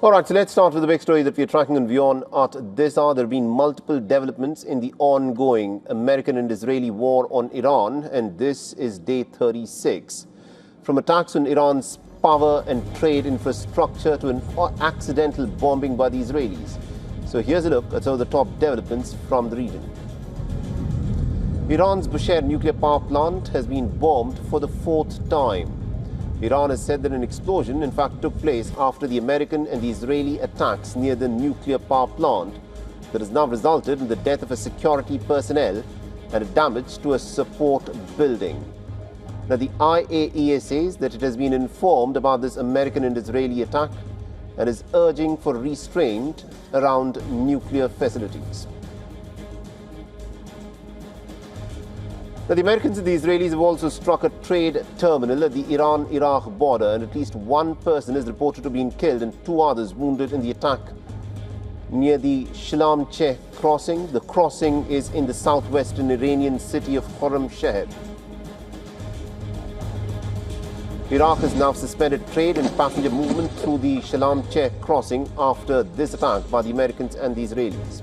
All right, so let's start with the big story that we're tracking on WION at this hour. There have been multiple developments in the ongoing American and Israeli war on Iran, and this is day 36. From attacks on Iran's power and trade infrastructure to an accidental bombing by the Israelis. So here's a look at some of the top developments from the region. Iran's Bushehr nuclear power plant has been bombed for the fourth time. Iran has said that an explosion, in fact, took place after the American and the Israeli attacks near the nuclear power plant that has now resulted in the death of a security personnel and a damage to a support building. Now, the IAEA says that it has been informed about this American and Israeli attack and is urging for restraint around nuclear facilities. Now, the Americans and the Israelis have also struck a trade terminal at the Iran-Iraq border, and at least one person is reported to have been killed and two others wounded in the attack near the Shalam-Cheh crossing. The crossing is in the southwestern Iranian city of Khorramshahr. Iraq has now suspended trade and passenger movement through the Shalam-Cheh crossing after this attack by the Americans and the Israelis.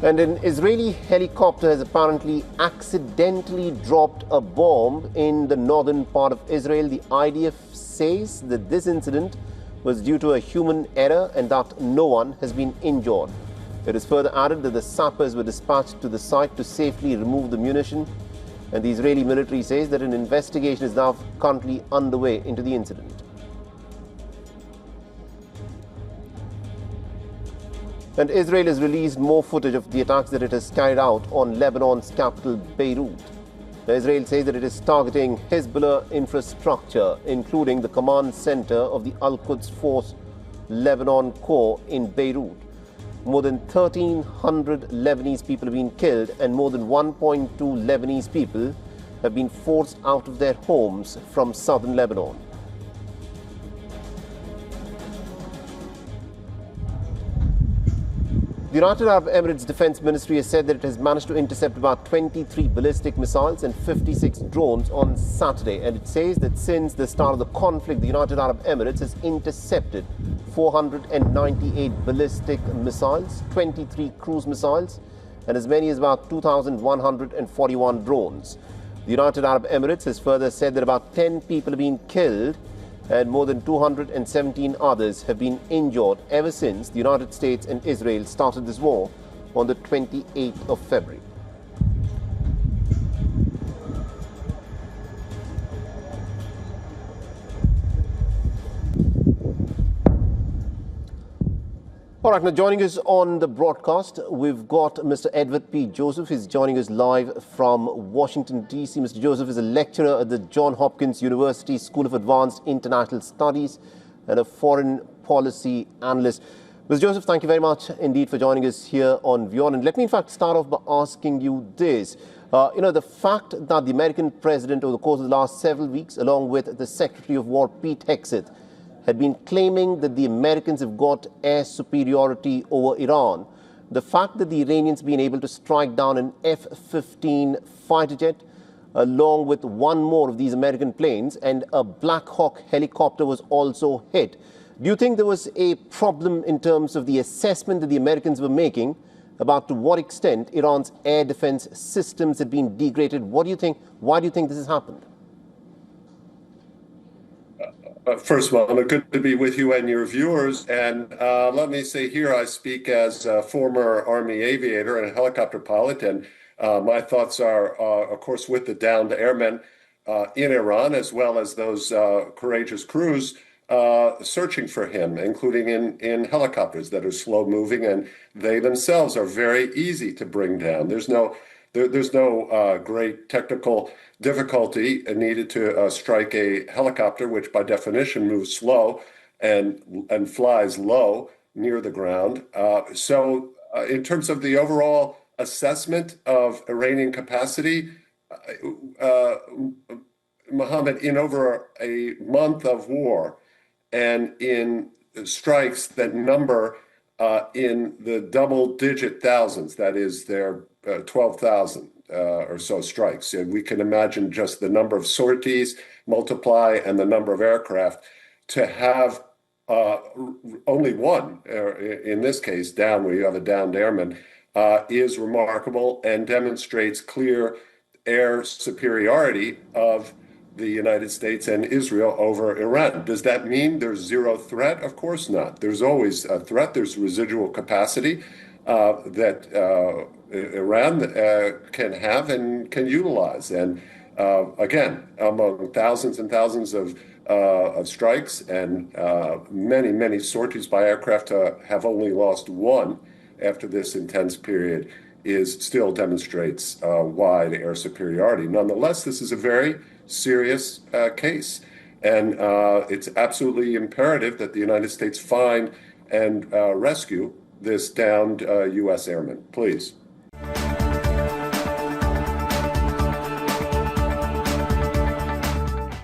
And an Israeli helicopter has apparently accidentally dropped a bomb in the northern part of Israel. The IDF says that this incident was due to a human error and that no one has been injured. It is further added that the sappers were dispatched to the site to safely remove the munition, and the Israeli military says that an investigation is now currently underway into the incident. And Israel has released more footage of the attacks that it has carried out on Lebanon's capital, Beirut. Now, Israel says that it is targeting Hezbollah infrastructure, including the command center of the Al-Quds Force Lebanon Corps in Beirut. More than 1,300 Lebanese people have been killed, and more than 1.2 Lebanese people have been forced out of their homes from southern Lebanon. The United Arab Emirates Defense Ministry has said that it has managed to intercept about 23 ballistic missiles and 56 drones on Saturday. And it says that since the start of the conflict, the United Arab Emirates has intercepted 498 ballistic missiles, 23 cruise missiles, and as many as about 2,141 drones. The United Arab Emirates has further said that about 10 people have been killed and more than 217 others have been injured ever since the United States and Israel started this war on the 28th of February. All right, now joining us on the broadcast, we've got Mr. Edward P. Joseph. He's joining us live from Washington, D.C. Mr. Joseph is a lecturer at the Johns Hopkins University School of Advanced International Studies and a foreign policy analyst. Mr. Joseph, thank you very much indeed for joining us here on WION. And let me in fact start off by asking you this. The fact that the American president over the course of the last several weeks, along with the Secretary of War, Pete Hegseth, had been claiming that the Americans have got air superiority over Iran. The fact that the Iranians have been able to strike down an F-15 fighter jet, along with one more of these American planes, and a Black Hawk helicopter was also hit. Do you think there was a problem in terms of the assessment that the Americans were making about to what extent Iran's air defense systems had been degraded? What do you think? Why do you think this has happened? First of all, good to be with you and your viewers. And let me say here, I speak as a former Army aviator and a helicopter pilot. And my thoughts are, of course, with the downed airmen in Iran, as well as those courageous crews searching for him, including in helicopters that are slow moving. And they themselves are very easy to bring down. There's no great technical difficulty needed to strike a helicopter, which by definition moves slow and flies low near the ground. So in terms of the overall assessment of Iranian capacity, Mohammed, in over a month of war and in strikes that number in the double-digit thousands, that is, they're 12,000 or so strikes. And we can imagine just the number of sorties multiply and the number of aircraft to have only one, in this case, down, where you have a downed airman, is remarkable and demonstrates clear air superiority of the United States and Israel over Iran. Does that mean there's zero threat? Of course not. There's always a threat. There's residual capacity that Iran can have and can utilize. And again, among thousands and thousands of strikes and many, many sorties by aircraft, to have only lost one after this intense period still demonstrates wide air superiority. Nonetheless, this is a very serious case, and it's absolutely imperative that the United States find and rescue this downed U.S. airman. Please.